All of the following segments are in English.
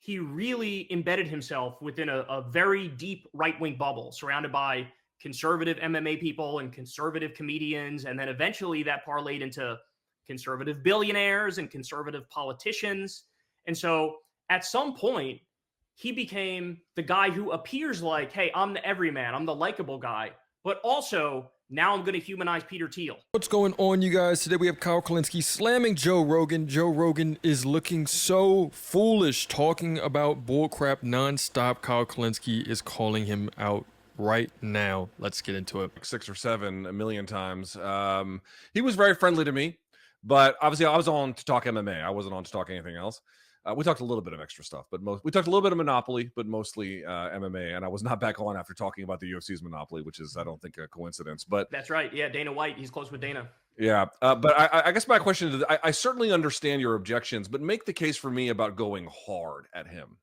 he really embedded himself within a very deep right-wing bubble surrounded by conservative MMA people and conservative comedians. And then eventually that parlayed into conservative billionaires and conservative politicians. And so at some point, he became the guy who appears like, hey, I'm the everyman, I'm the likable guy, but also now I'm going to humanize Peter Thiel. What's going on, you guys? Today we have Kulinski slamming Joe Rogan. Joe Rogan is looking so foolish, talking about bullcrap nonstop. Kulinski is calling him out right now. Let's get into it. 6 or 7 a million times. He was very friendly to me, but obviously I was on to talk MMA. I wasn't on to talk anything else. We talked a little bit of extra stuff, but we talked a little bit of Monopoly, but mostly MMA. And I was not back on after talking about the UFC's Monopoly, which is, I don't think, a coincidence. But that's right. Yeah, Dana White. He's close with Dana. Yeah, but I guess my question is, I certainly understand your objections, but make the case for me about going hard at him.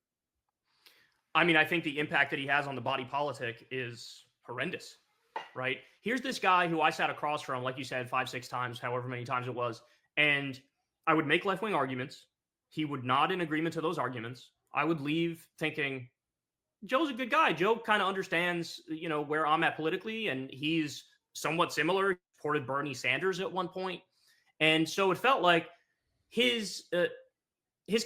I mean, I think the impact that he has on the body politic is horrendous, right? Here's this guy who I sat across from, like you said, 5-6 times, however many times it was. And I would make left-wing arguments. He would nod in agreement to those arguments. I would leave thinking, Joe's a good guy. Joe kind of understands, where I'm at politically, and he's somewhat similar. He supported Bernie Sanders at one point. And so it felt like his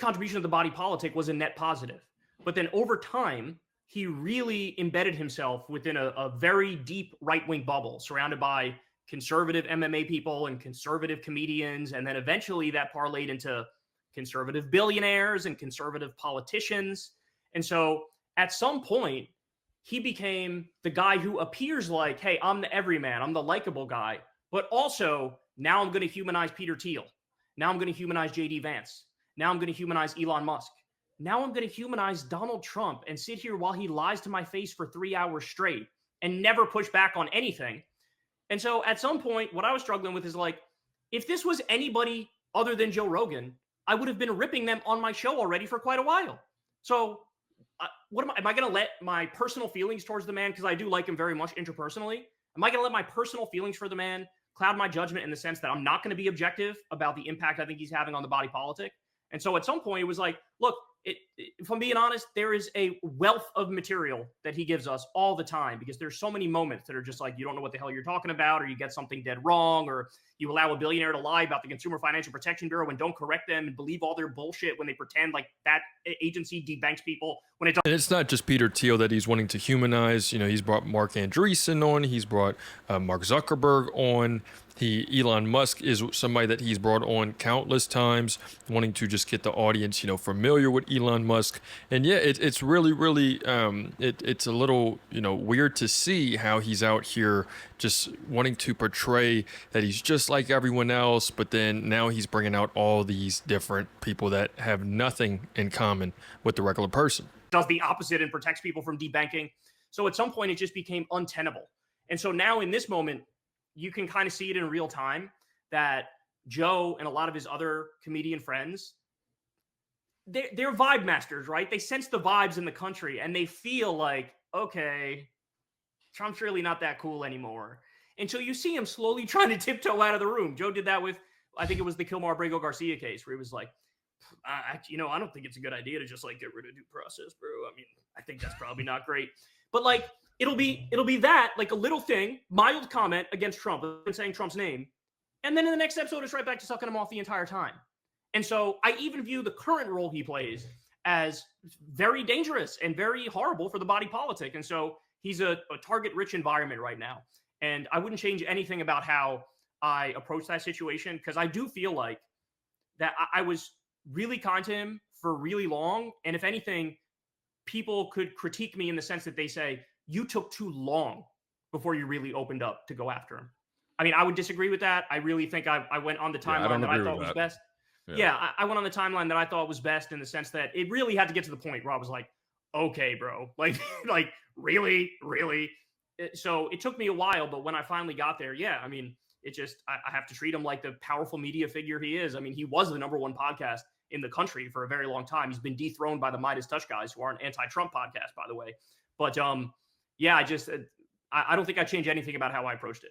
contribution to the body politic was a net positive. But then over time, he really embedded himself within a very deep right-wing bubble surrounded by conservative MMA people and conservative comedians. And then eventually that parlayed into conservative billionaires and conservative politicians. And so at some point, he became the guy who appears like, hey, I'm the everyman, I'm the likable guy, but also now I'm going to humanize Peter Thiel. Now I'm going to humanize JD Vance. Now I'm going to humanize Elon Musk. Now I'm going to humanize Donald Trump and sit here while he lies to my face for 3 hours straight and never push back on anything. And so at some point, what I was struggling with is like, if this was anybody other than Joe Rogan, I would have been ripping them on my show already for quite a while. So am I going to let my personal feelings towards the man, because I do like him very much interpersonally, am I going to let my personal feelings for the man cloud my judgment in the sense that I'm not going to be objective about the impact I think he's having on the body politic? And so at some point it was like, look, if I'm being honest, there is a wealth of material that he gives us all the time, because there's so many moments that are just like, you don't know what the hell you're talking about, or you get something dead wrong, or you allow a billionaire to lie about the Consumer Financial Protection Bureau and don't correct them and believe all their bullshit when they pretend like that agency debanks people when it doesn't. And it's not just Peter Thiel that he's wanting to humanize. He's brought Mark Andreessen on. He's brought Mark Zuckerberg on. Elon Musk is somebody that he's brought on countless times, wanting to just get the audience, familiar with Elon Musk. And yeah, it's really, really, it's a little, weird to see how he's out here just wanting to portray that he's just like everyone else. But then now he's bringing out all these different people that have nothing in common with the regular person. Does the opposite and protects people from debanking. So at some point it just became untenable. And so now in this moment, you can kind of see it in real time that Joe and a lot of his other comedian friends, they're vibe masters, right? They sense the vibes in the country and they feel like, okay, Trump's really not that cool anymore. And so you see him slowly trying to tiptoe out of the room. Joe did that with, I think it was the Kilmar Brago Garcia case, where he was like, I don't think it's a good idea to just like get rid of due process, bro. I mean, I think that's probably not great. But like, it'll be that, like a little thing, mild comment against Trump, and saying Trump's name. And then in the next episode, it's right back to sucking him off the entire time. And so I even view the current role he plays as very dangerous and very horrible for the body politic. And so he's a target-rich environment right now. And I wouldn't change anything about how I approach that situation, because I do feel like that I was really kind to him for really long. And if anything, people could critique me in the sense that they say, you took too long before you really opened up to go after him. I mean, I would disagree with that. I really think I went on the timeline that I thought was best. Yeah, I went on the timeline that I thought was best in the sense that it really had to get to the point where I was like, okay, bro, like really? So it took me a while, but when I finally got there, yeah, I mean, it just, I have to treat him like the powerful media figure he is. I mean, he was the #1 podcast in the country for a very long time. He's been dethroned by the Midas Touch guys, who are an anti-Trump podcast, by the way. But yeah, I don't think I changed anything about how I approached it.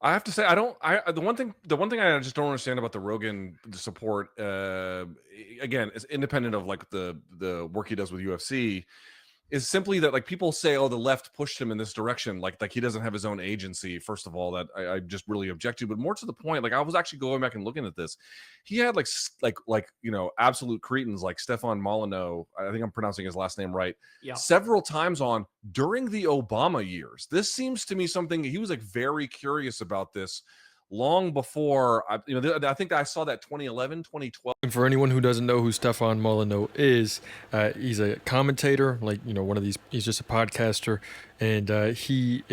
I have to say, I don't. The one thing I just don't understand about the Rogan support, again, is independent of like the work he does with UFC, is simply that like people say, oh, the left pushed him in this direction, like he doesn't have his own agency. First of all, that I just really object to. But more to the point, like I was actually going back and looking at this. He had like absolute cretins like Stefan Molyneux. I think I'm pronouncing his last name right. Yeah. Several times on during the Obama years. This seems to me something he was like very curious about this long before I think I saw that 2011, 2012. And for anyone who doesn't know who Stefan Molyneux is, he's a commentator, like one of these. He's just a podcaster, and he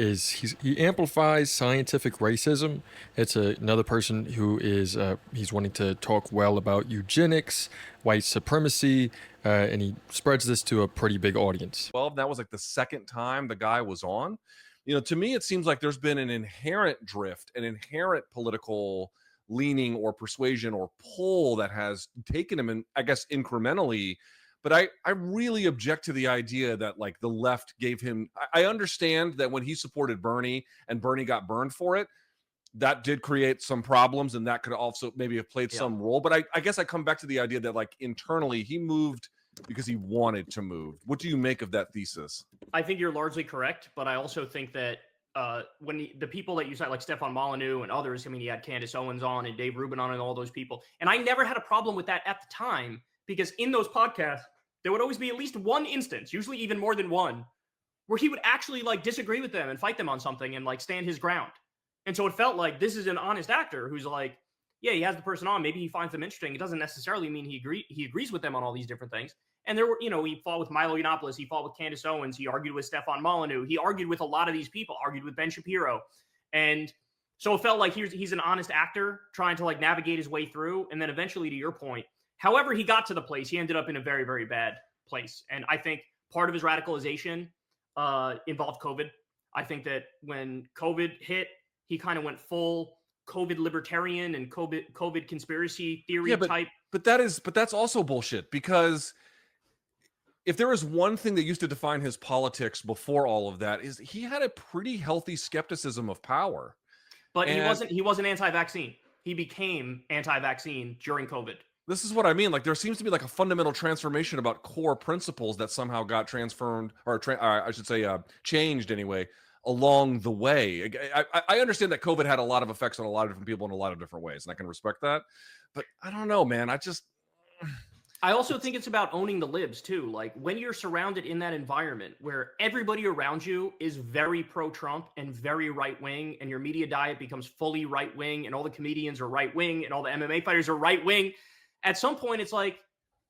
amplifies scientific racism. It's another person who is he's wanting to talk well about eugenics, white supremacy, and he spreads this to a pretty big audience. That was like the second time the guy was on. To me, it seems like there's been an inherent drift, an inherent political leaning or persuasion or pull that has taken him in, I guess, incrementally. But I really object to the idea that like the left gave him. I understand that when he supported Bernie and Bernie got burned for it, that did create some problems, and that could also maybe have played some role. But I guess I come back to the idea that like internally he moved because he wanted to move. What do you make of that thesis? I think you're largely correct, but I also think that when the people that you cite, like Stefan Molyneux and others, I mean, he had Candace Owens on and Dave Rubin on and all those people. And I never had a problem with that at the time, because in those podcasts, there would always be at least one instance, usually even more than one, where he would actually like disagree with them and fight them on something and like stand his ground. And so it felt like this is an honest actor who's like, yeah, he has the person on. Maybe he finds them interesting. It doesn't necessarily mean he agrees with them on all these different things. And there were, he fought with Milo Yiannopoulos. He fought with Candace Owens. He argued with Stefan Molyneux. He argued with a lot of these people, argued with Ben Shapiro. And so it felt like he's an honest actor trying to like navigate his way through. And then eventually, to your point, however he got to the place, he ended up in a very, very bad place. And I think part of his radicalization involved COVID. I think that when COVID hit, he kind of went full COVID libertarian and COVID conspiracy theory type. But that's also bullshit, because if there was one thing that used to define his politics before all of that, is he had a pretty healthy skepticism of power. But he wasn't anti-vaccine. He became anti-vaccine during COVID. This is what I mean. Like there seems to be like a fundamental transformation about core principles that somehow got transformed, or I should say changed anyway, along the way. I understand that COVID had a lot of effects on a lot of different people in a lot of different ways, and I can respect that. But I don't know, man. I also think it's about owning the libs too. Like when you're surrounded in that environment where everybody around you is very pro-Trump and very right-wing, and your media diet becomes fully right-wing, and all the comedians are right-wing, and all the MMA fighters are right-wing, at some point it's like,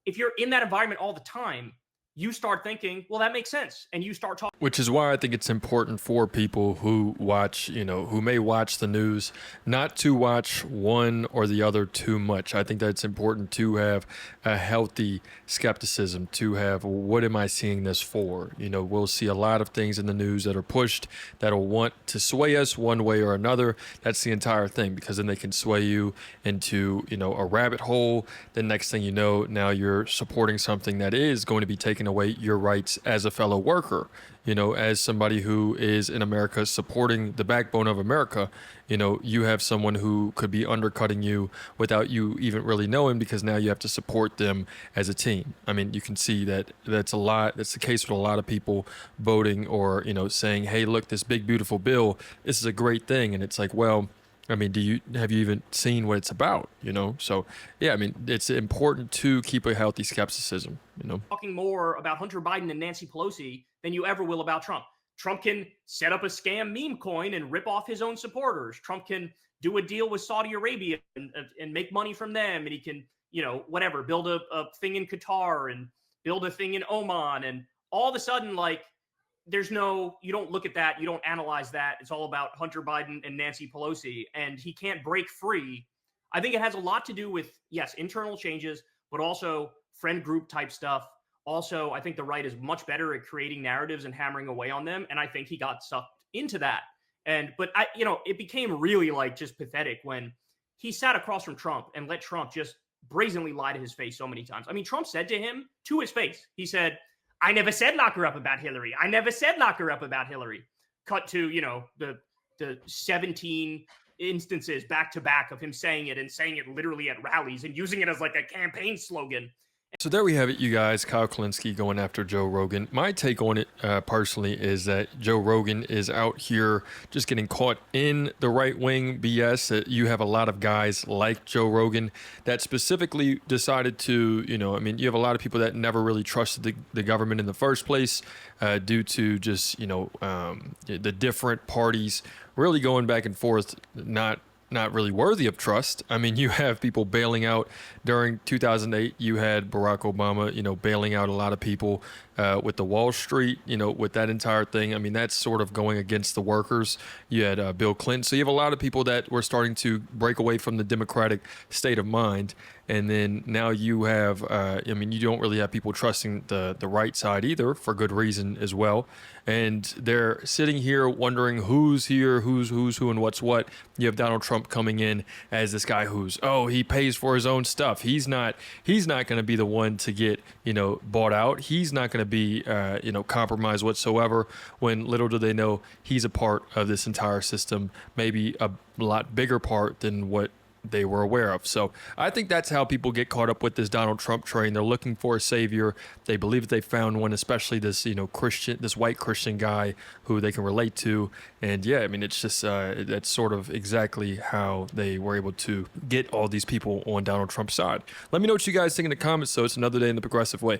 if you're in that environment all the time, you start thinking, well, that makes sense. And you start talking. Which is why I think it's important for people who watch, who may watch the news, not to watch one or the other too much. I think that it's important to have a healthy skepticism, to have, what am I seeing this for? We'll see a lot of things in the news that are pushed that'll want to sway us one way or another. That's the entire thing, because then they can sway you into, a rabbit hole. The next thing you know, now you're supporting something that is going to be taken away your rights as a fellow worker, as somebody who is in America supporting the backbone of America. You have someone who could be undercutting you without you even really knowing, because now you have to support them as a team. I mean, you can see that that's the case with a lot of people voting or, saying, hey, look, this big, beautiful bill, this is a great thing. And it's like, well, I mean, have you even seen what it's about? So yeah, I mean, it's important to keep a healthy skepticism. Talking more about Hunter Biden and Nancy Pelosi than you ever will about Trump. Trump can set up a scam meme coin and rip off his own supporters. Trump can do a deal with Saudi Arabia and make money from them, and he can, whatever, build a thing in Qatar and build a thing in Oman, and all of a sudden, like, you don't look at that, you don't analyze that. It's all about Hunter Biden and Nancy Pelosi, and he can't break free. I think it has a lot to do with, yes, internal changes, but also friend group type stuff. Also, I think the right is much better at creating narratives and hammering away on them, and I think he got sucked into that. But it became really like just pathetic when he sat across from Trump and let Trump just brazenly lie to his face so many times. I mean, Trump said to him, to his face, he said, I never said lock her up about Hillary. I never said lock her up about Hillary. Cut to, the 17 instances back to back of him saying it and saying it literally at rallies and using it as like a campaign slogan. So there we have it, you guys. Kyle Kulinski going after Joe Rogan. My take on it personally is that Joe Rogan is out here just getting caught in the right-wing BS. You have a lot of guys like Joe Rogan that specifically decided to, you have a lot of people that never really trusted the government in the first place due to just, the different parties really going back and forth, not really worthy of trust. I mean, you have people bailing out during 2008. You had Barack Obama, bailing out a lot of people with the Wall Street, with that entire thing. I mean, that's sort of going against the workers. You had Bill Clinton. So you have a lot of people that were starting to break away from the democratic state of mind. And then now you have, you don't really have people trusting the right side either, for good reason as well. And they're sitting here wondering who's here, who's who, and what's what. You have Donald Trump coming in as this guy he pays for his own stuff. He's not going to be the one to get, bought out. He's not going to be, compromised whatsoever, when little do they know he's a part of this entire system, maybe a lot bigger part than what they were aware of. So I think that's how people get caught up with this Donald Trump train. They're looking for a savior. They believe that they found one, especially this, this white Christian guy who they can relate to. And yeah, I mean, it's just, that's sort of exactly how they were able to get all these people on Donald Trump's side. Let me know what you guys think in the comments. So it's another day in the progressive way.